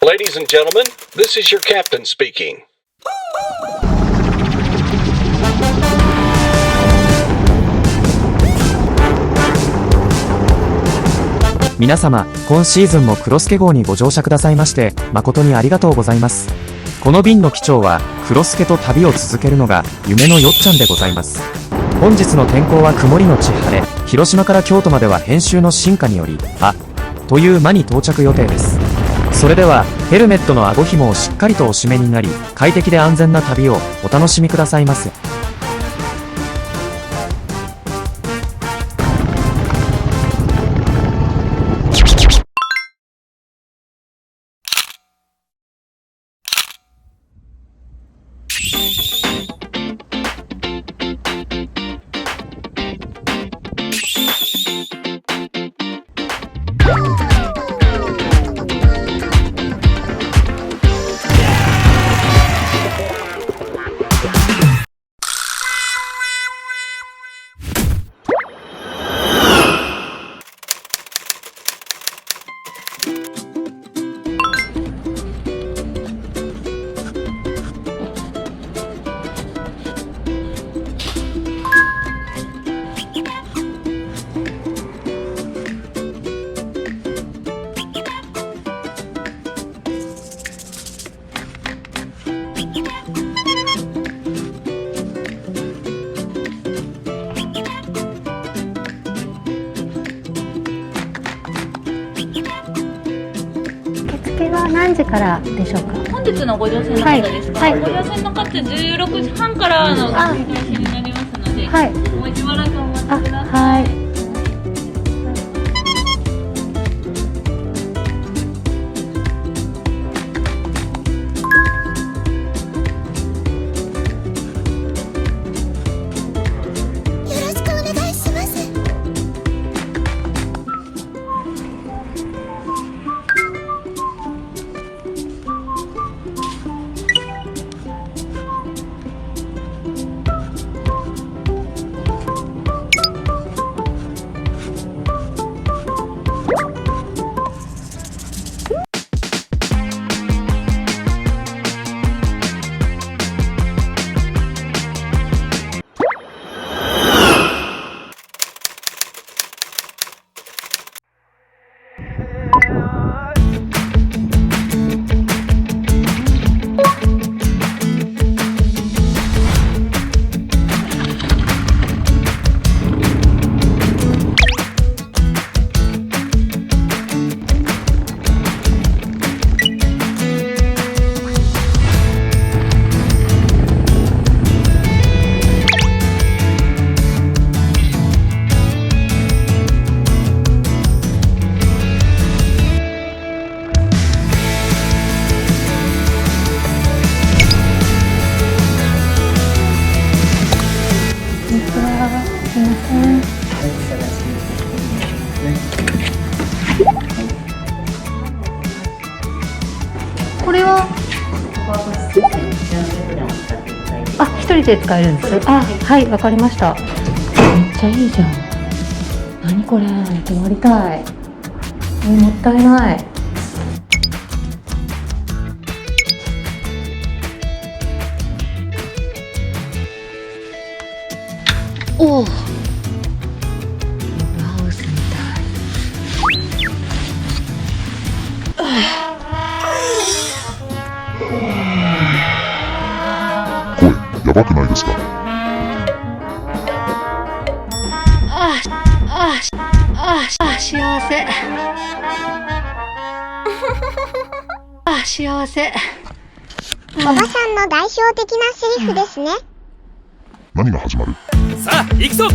Ladies and gentlemen, this is your captain speaking. 皆様、今シーズンも黒助号にご乗車くださいまして誠にありがとうございます。この便の機長は黒助と旅を続けるのが夢のよっちゃんでございます。本日の天候は曇りのち晴れ、広島から京都までは編集の進化によりという間に到着予定です。それではヘルメットの顎紐をしっかりとお締めになり、快適で安全な旅をお楽しみくださいませ。何時からでしょうか。本日のご乗船の方ですか。ご乗船の方16時半からの開始になりますので、もうしばらくお待ちください。これは一人で使えるんです。はい、わかりました。めっちゃいいじゃん。何これ、泊まりたい。もったいない。おお、ハウスみたい。声やばくないですか。幸せ。幸せ。おばさんの代表的なセリフですね。何が始まる。さあ行くぞ。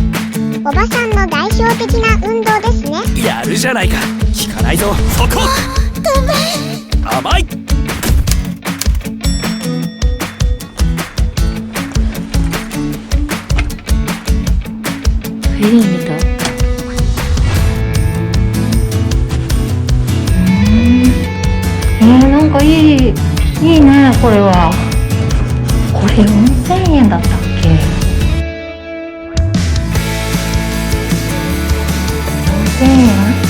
おばさんの代表的な運動ですね。やるじゃないか。聞かないぞそこ。甘い。フェリーみたい。なんかいいね、これは。れ4000円だったっけ。4000円。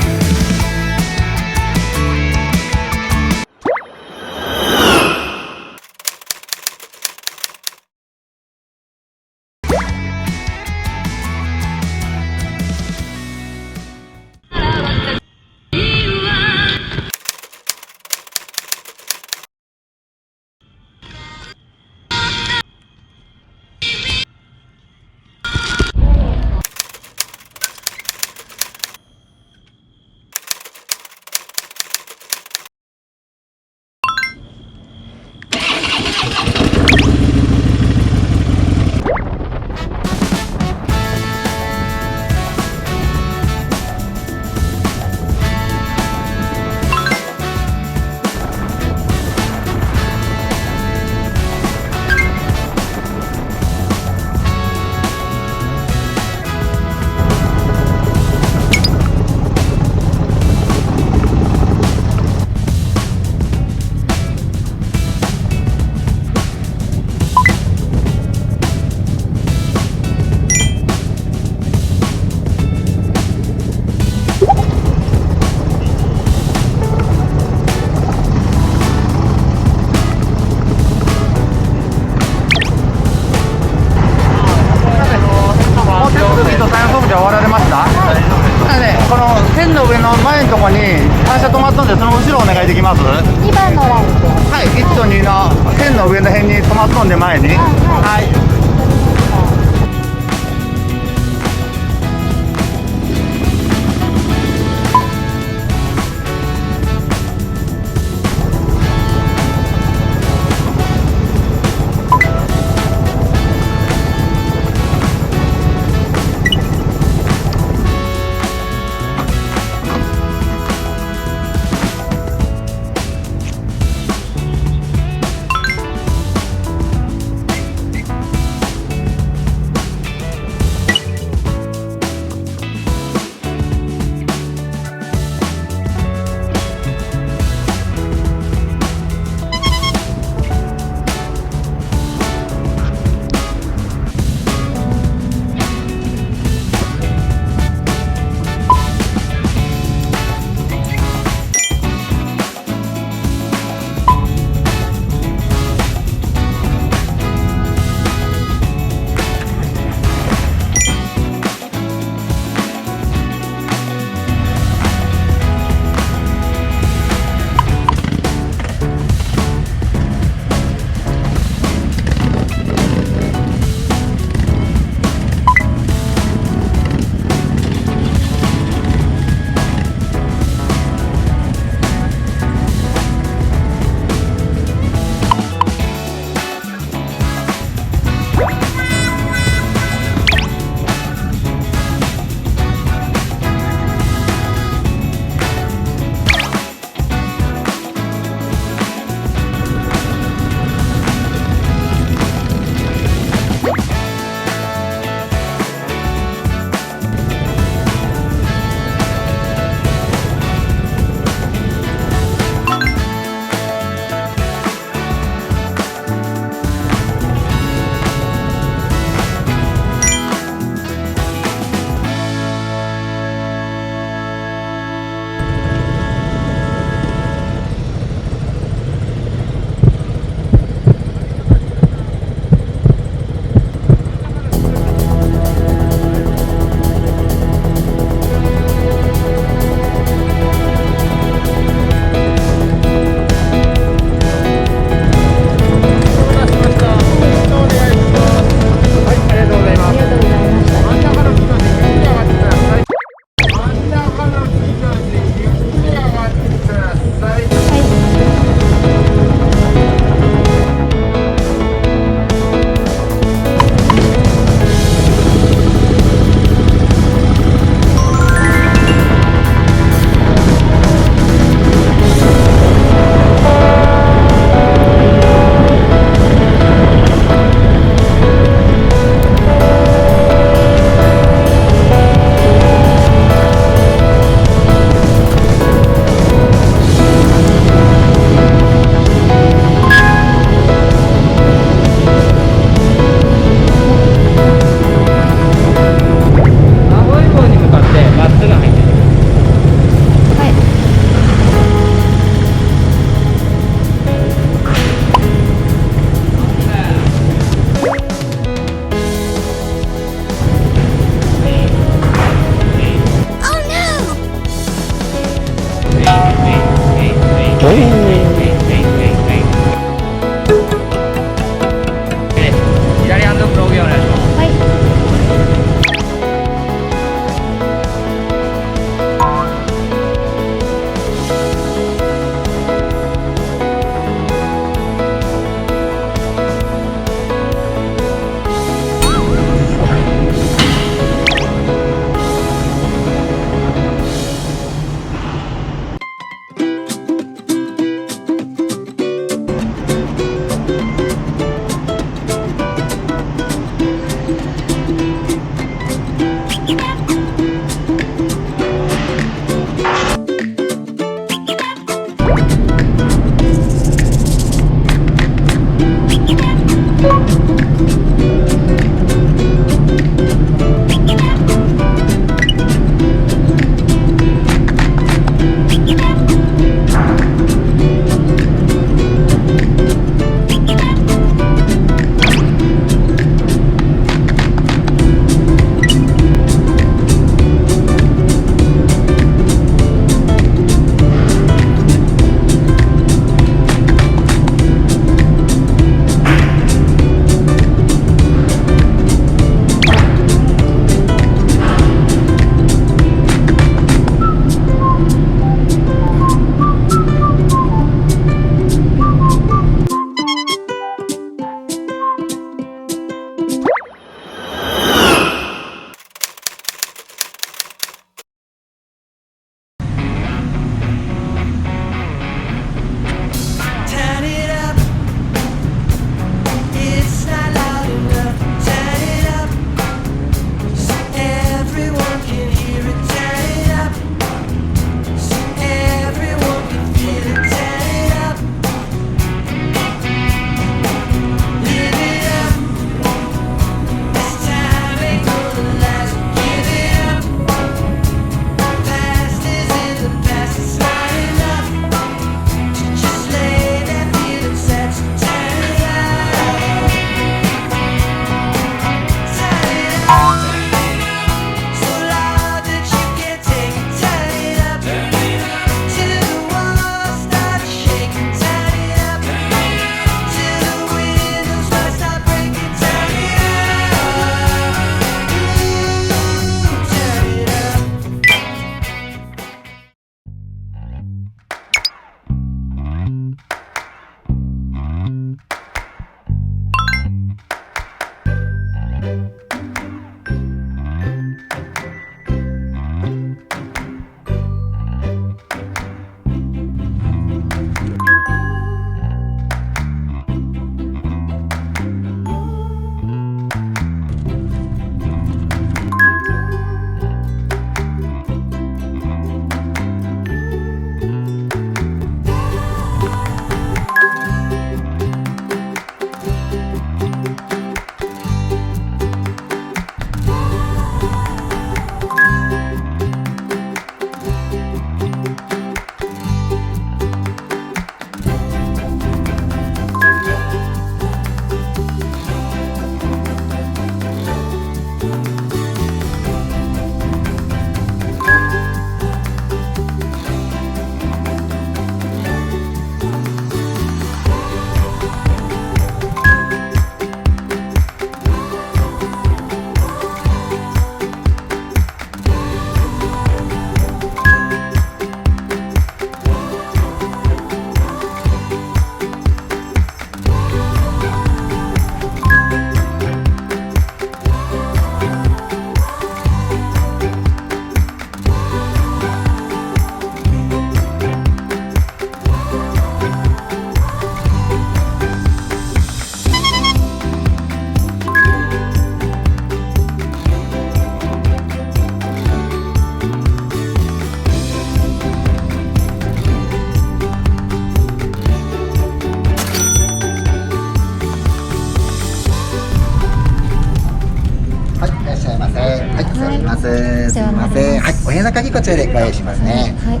せん。はい、失礼します。すみません。はい、お部屋の鍵こちらでご用意しますね。はい。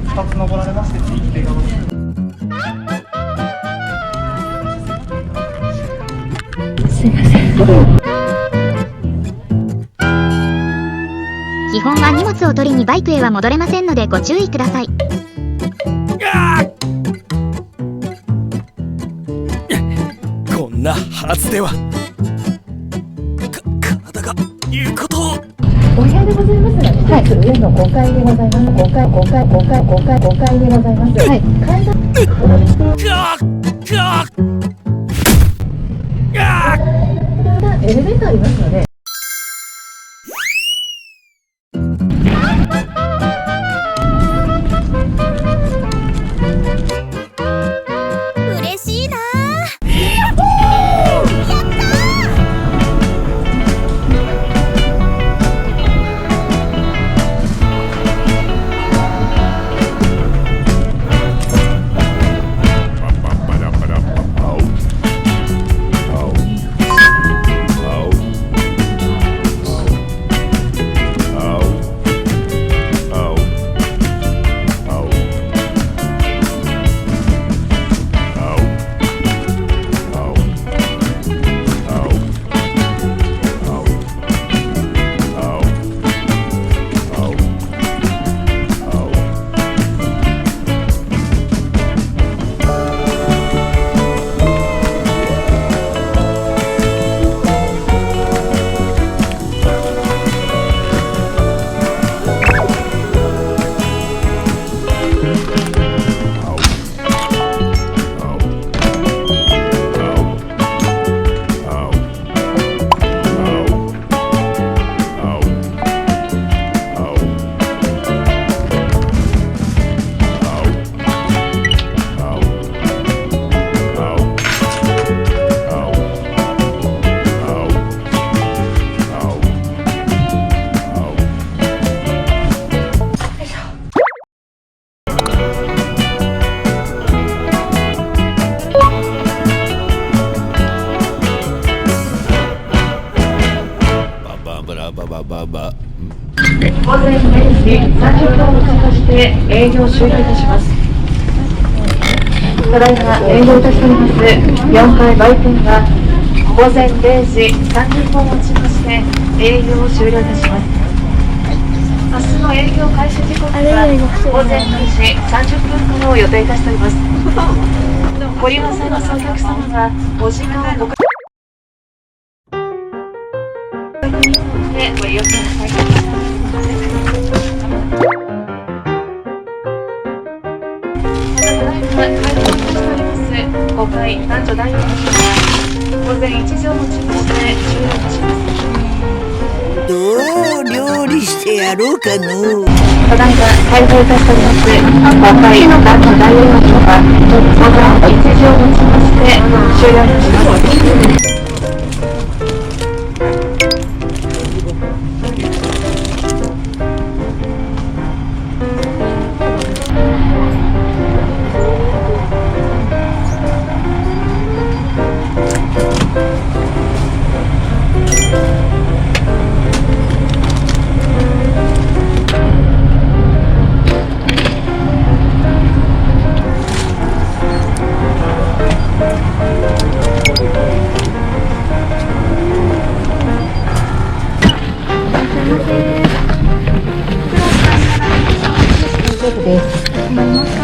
すいません。基本は荷物を取りにバイクへは戻れませんのでご注意ください。こんなはずでは。体が言うことを。お部屋でございますが、はい、上の5階でございます。5階でございます。はい、階段。エレベーターありますので。嬉しいな。午前0時30分をもちまして営業終了いたします。ただいま営業いたしております4階売店は午前0時30分をもちまして営業終了いたします。明日の営業開始時刻は午前9時30分頃を予定いたしております。ご利用なさいますお客様はご時間をごご利用ください。5階男女大の午前1時をもちまして終了いたします。どう料理してやろうかの。ただいま開放いたしております5階男女大のは午前1時をもちまして終了いたします。です。頑張りました。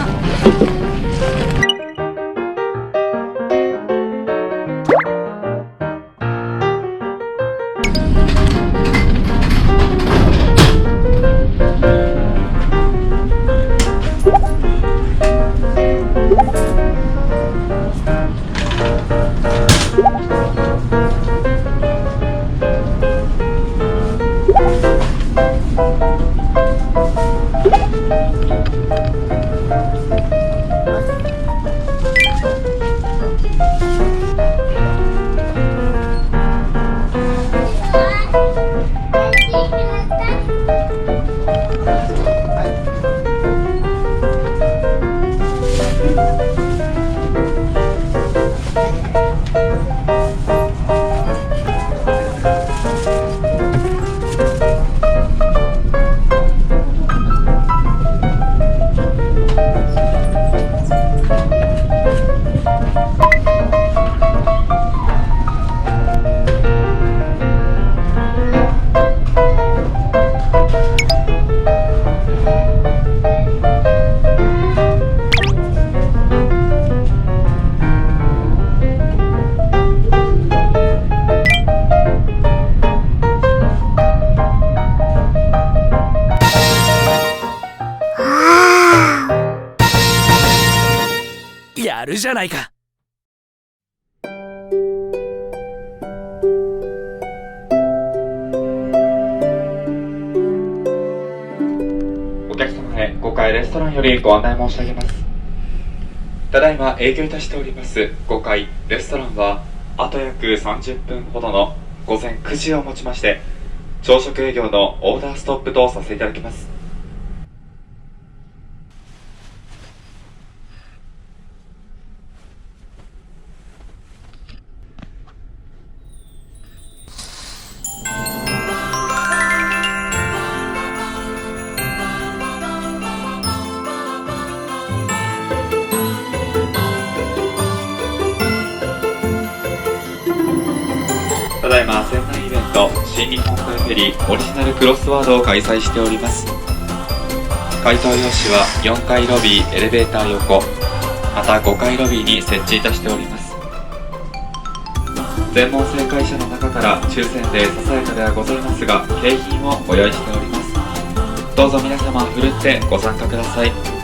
るじゃないか。お客様へ5階レストランよりご案内申し上げます。ただいま営業いたしております5階レストランはあと約30分ほどの午前9時をもちまして朝食営業のオーダーストップとさせていただきます。ただいま船内イベント新日本海フェリーオリジナルクロスワードを開催しております。回答用紙は4階ロビーエレベーター横、また5階ロビーに設置いたしております。全問正解者の中から抽選でささやかではございますが景品をご用意しております。どうぞ皆様ふるってご参加ください。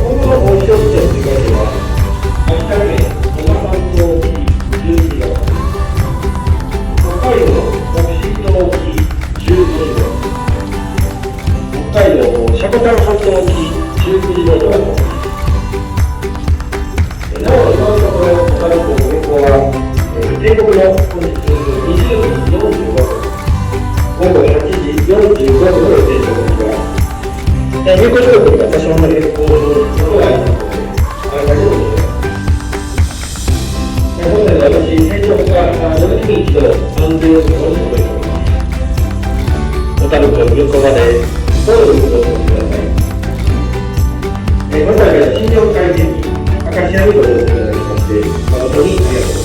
今後のお一つについては、秋田県小間半島沖12号、北海道北進の沖19号、北海道積丹半島沖19号となっております。なお、今のところ、小樽港の運航は、定刻の本日20時45分、午後8時45分の予定しておりますが、入港時刻には多少の変更をすることがありますので、あらかじめお願いします。本来私、船長から同時に一度安全を確保しております。小樽港入港までどうぞご協力ください。また新日本海フェリー明石屋にご乗船いただきまして、誠にありがとうございます。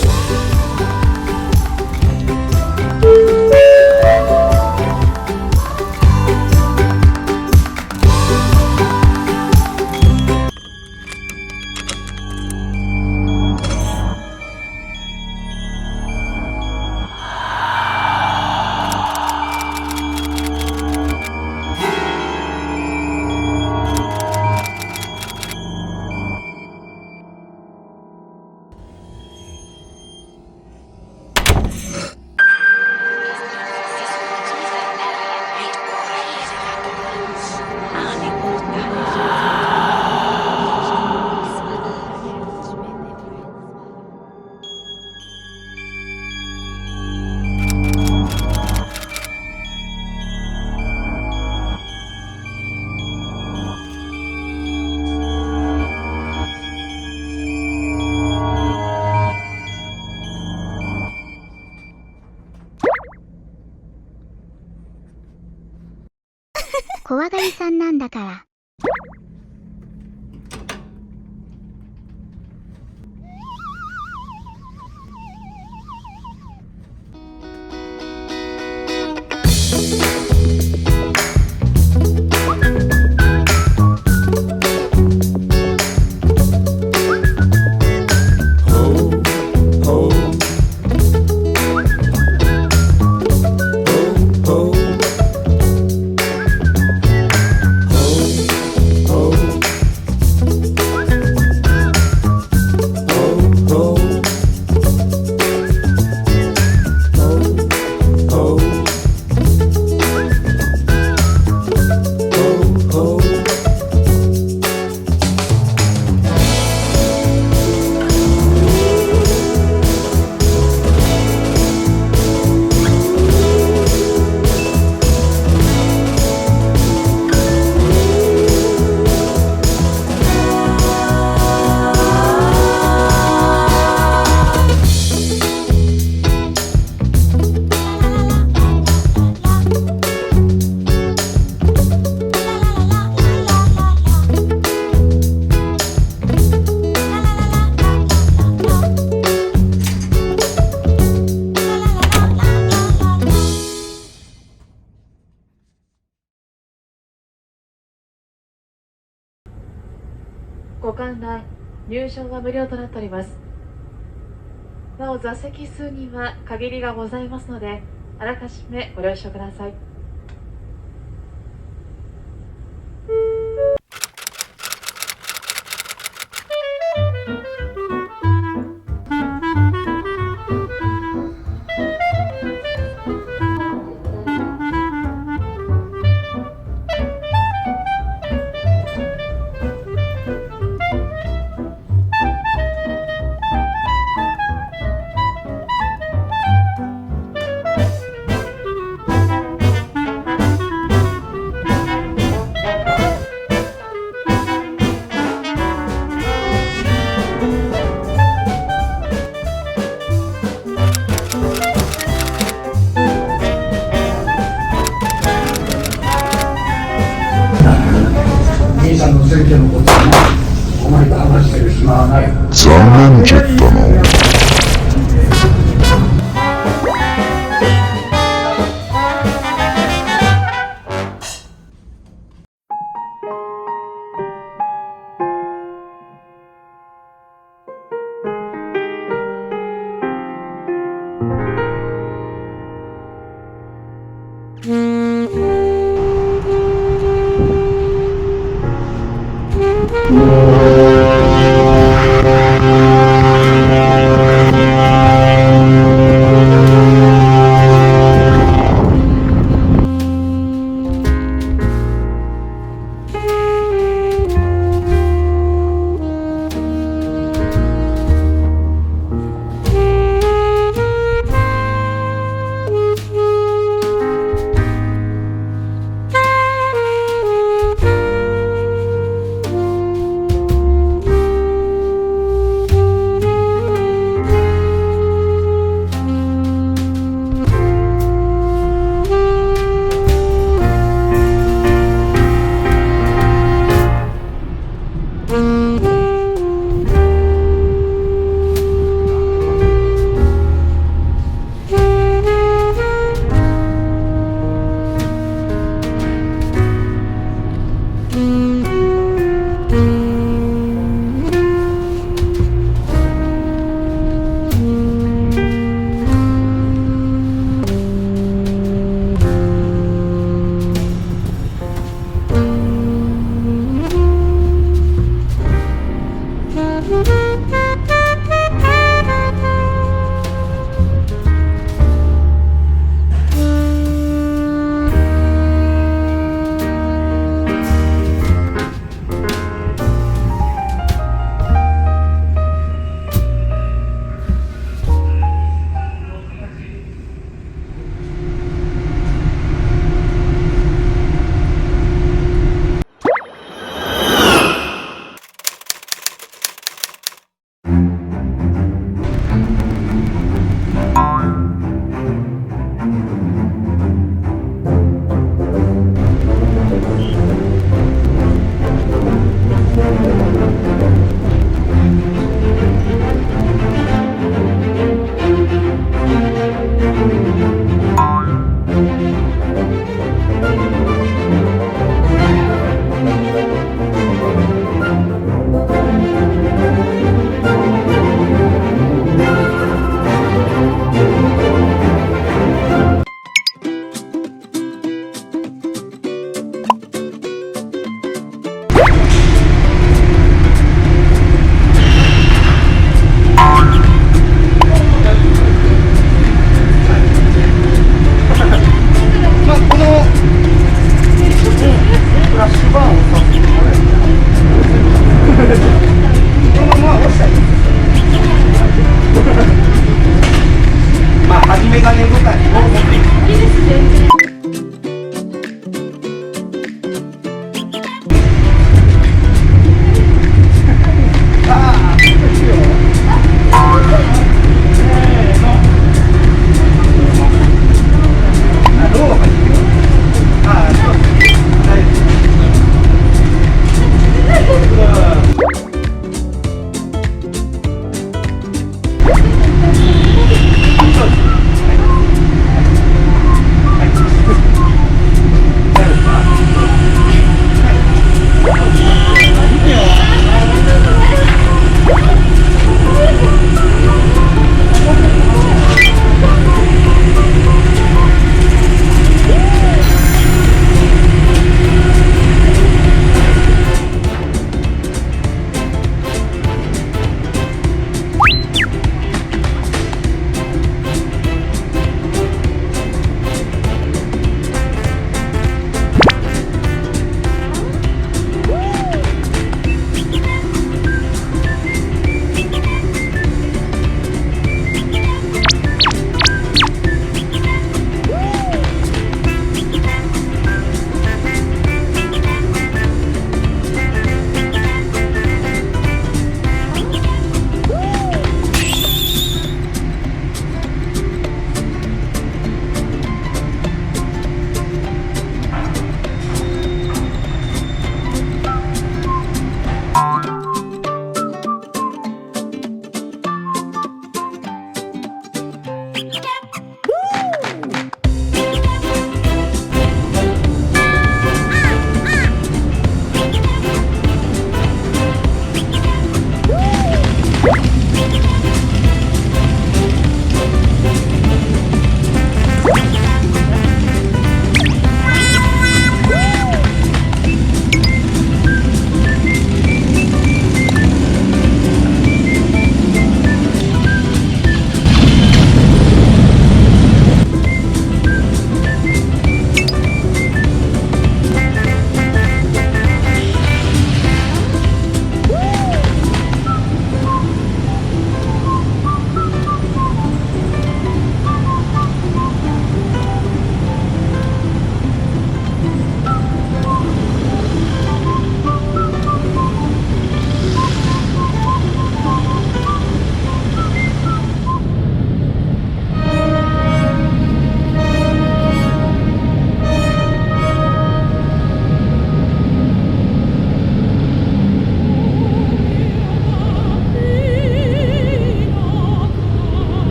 怖がりさんなんだから。ご観覧、入場は無料となっております。なお座席数には限りがございますので、あらかじめご了承ください。残念じゃったな。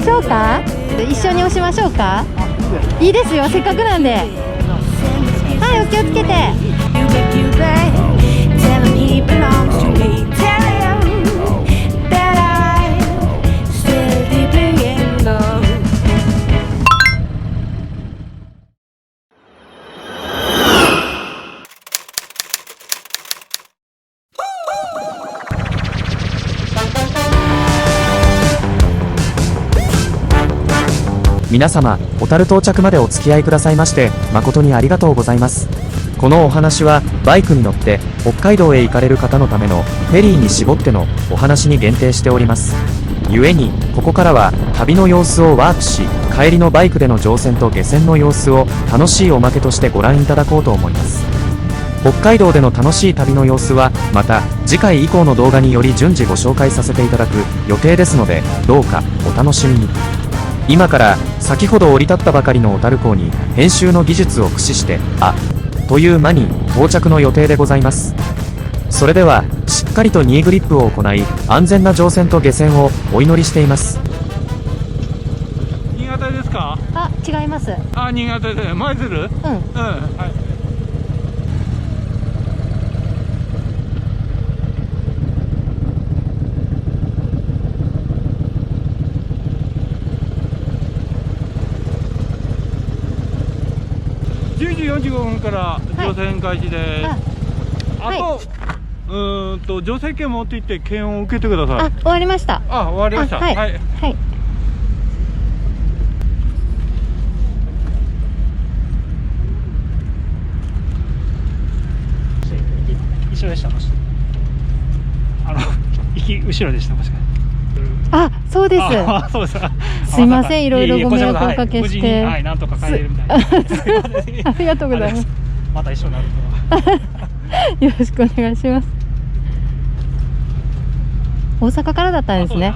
しょうか。一緒に押しましょうか。いいですよ、せっかくなんで。はい、お気をつけて。皆様、小樽到着までお付き合いくださいまして誠にありがとうございます。このお話はバイクに乗って北海道へ行かれる方のためのフェリーに絞ってのお話に限定しております。故にここからは旅の様子をワープし、帰りのバイクでの乗船と下船の様子を楽しいおまけとしてご覧いただこうと思います。北海道での楽しい旅の様子はまた次回以降の動画により順次ご紹介させていただく予定ですので、どうかお楽しみに。今から先ほど降り立ったばかりの小樽港に編集の技術を駆使してという間に到着の予定でございます。それではしっかりとニーグリップを行い、安全な乗船と下船をお祈りしています。新潟ですか？違います。新潟で舞鶴？はい。10時45分から乗船開始です。あと、乗船券持って行って検温を受けてください。終わりました。終わりました。はい。はい。一緒でした。後ろでした。もしかして。そうです。そうです。すいません、いろいろご迷惑をおかけして。はい、なんとか帰れるみたいな。ありがとうございます。また一緒になると。よろしくお願いします。大阪からだったんですね。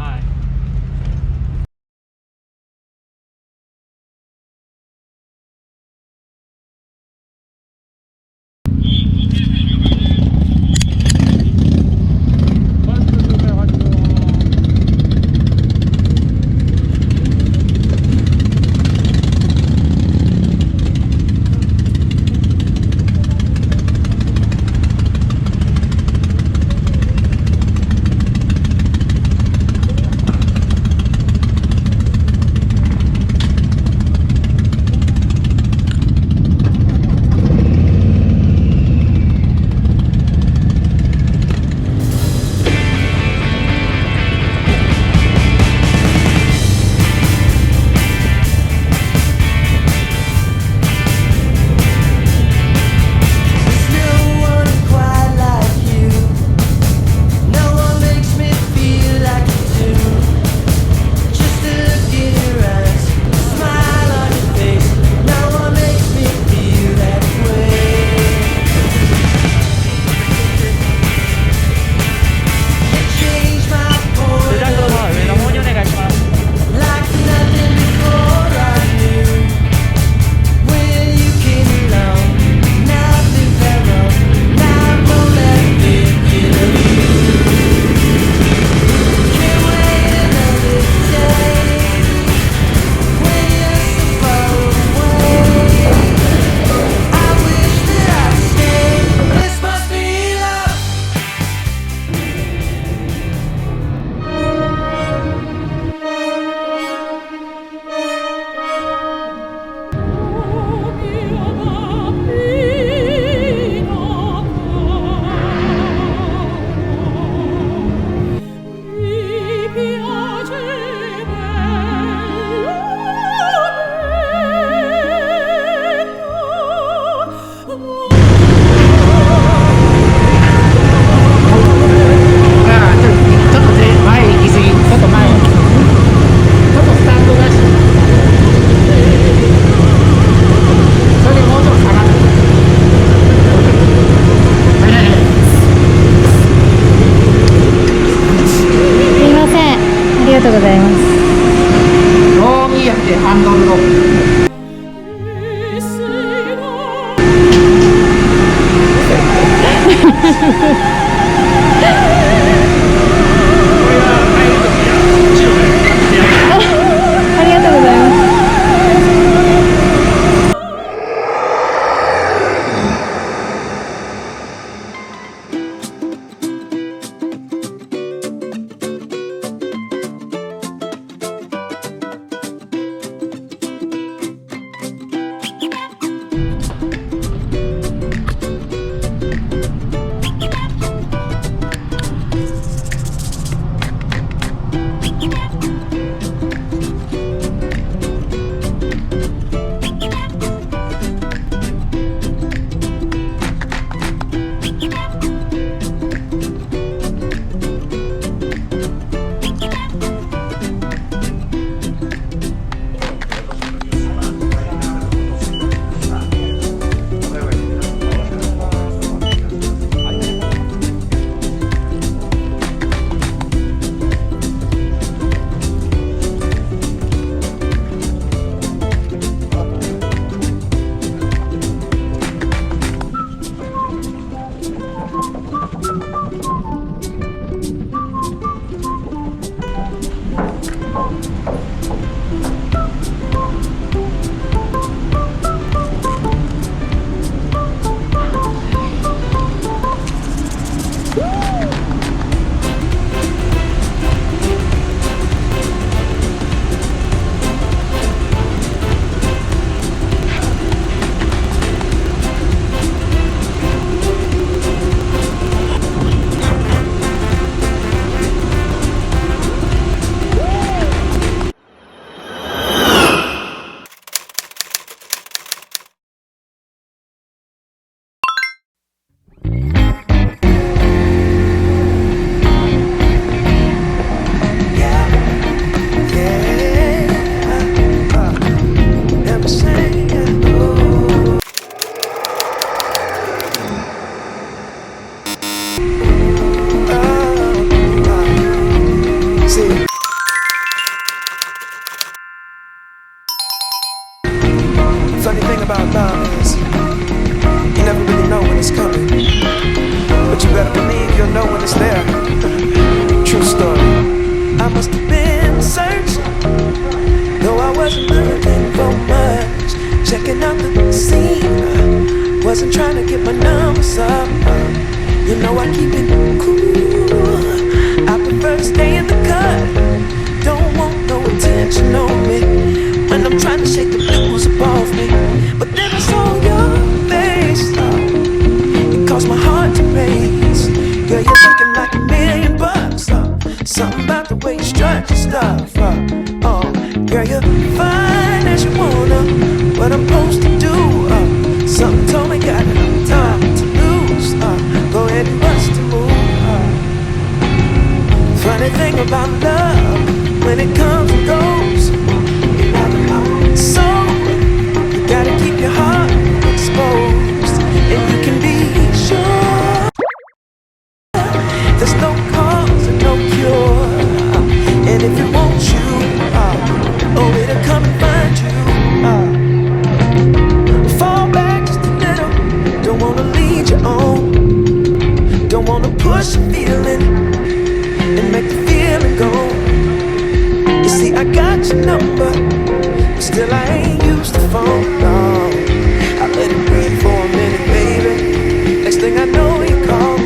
とうございます。ローギアってハンドルロック。see. Funny thing about love is you never really know when it's coming, but you better believe you'll know when it's there. True story. I must have been searching, though I wasn't looking for much. Checking out the scene, wasn't trying to get my numbers up. You know I keep it cool. I prefer to stay in the cut. Don't want no attention on me when I'm trying to shake the blues off me. But then I saw your face, it caused my heart to race. Girl, you're looking like $1,000,000. Something about the way you strut your stuff. Oh, girl, you're fine as you wanna. What I'm supposed to do? Something told me got time to lose. Go ahead and bust a move. Funny thing about love, when it comes and goes, you never know. So you gotta keep your heart exposed, and you can be sure there's no cause and no cure. And if it wants you, oh, it'll come and find you. Fall back just a little. Don't wanna lead you on. Don't wanna push a feeling and make the feeling go. You see, I got your number, but still I ain't used the phone, no. I let it breathe for a minute, baby. Next thing I know, you call.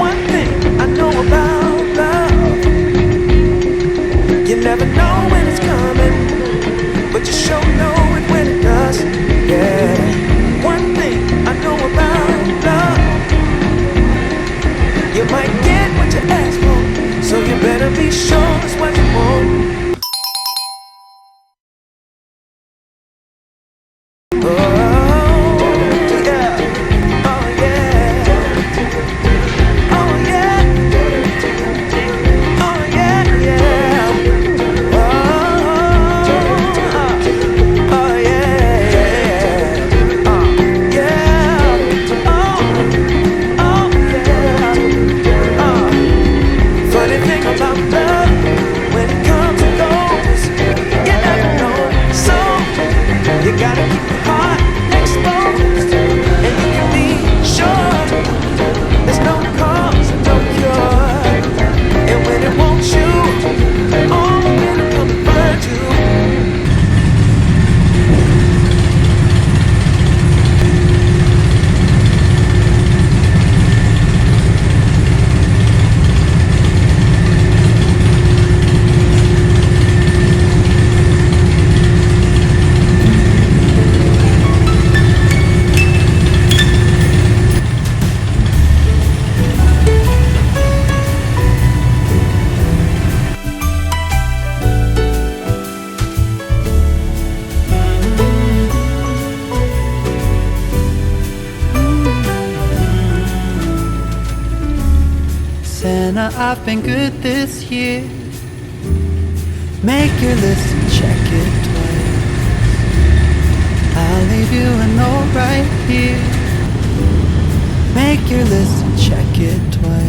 One thing I know about love, you never know when it's coming, but you sure know it when it does. Yeah. One thing I know about love, you might get what you ask for, so you better be sure it's what you want. Santa, I've been good this year. Make your list and check it twice. I'll leave you a note right here. Make your list and check it twice.